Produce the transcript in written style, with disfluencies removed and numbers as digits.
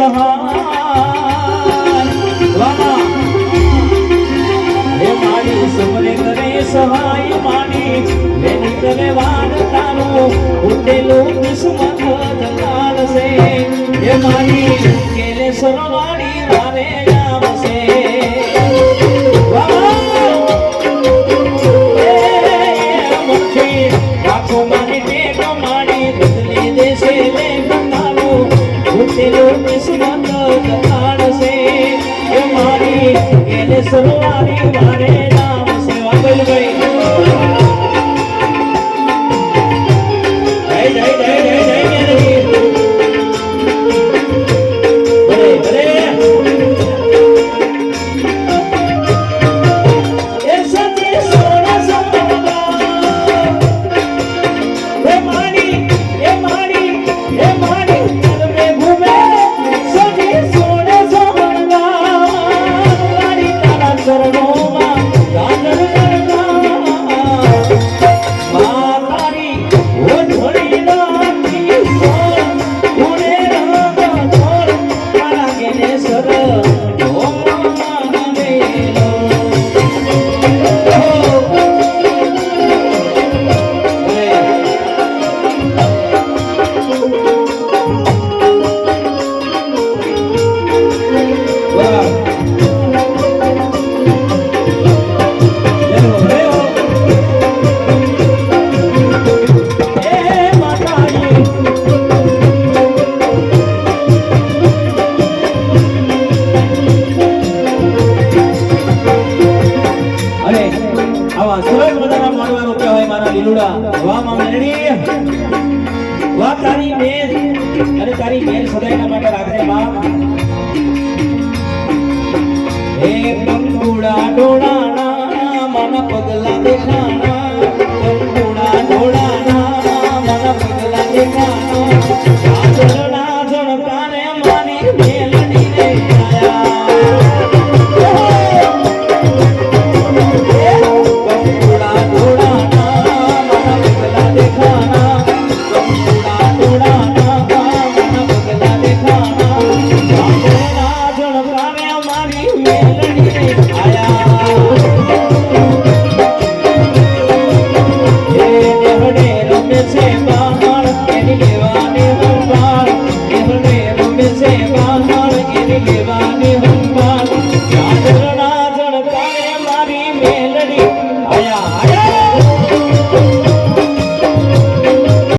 સહાય હે મારી સમરે કરે સહાય માની એની કરે વાડ તારું ઉઠેલું દુશ્મન ધકાળશે હે મારી કેલે સરવાડી વારે આવશે સરવારી વારે નામ સેવા બોલ ભાઈ જય જય જય જય જય મેરવીર ભલે ભલે એ સજે સોના સોના હે મારી તલમે ઘૂમે સજે સોના સોના ચરણોમાં ગાજર માતારી ઓઢણી નાખી સોન ઉડે રંગ છોડ મારા કેને સર તારી બેન સદાયના માટે રાખજે માં હે કંકુડા ડોળાના મન પગલા દેખાના કંકુડા ડોળાના મન પગલા દેખાના સાજણા જણકારે મારી મેલડી રે કંકુડા ડોળાના મન પગલા દેખાના કંકુડા ડોળાના આયા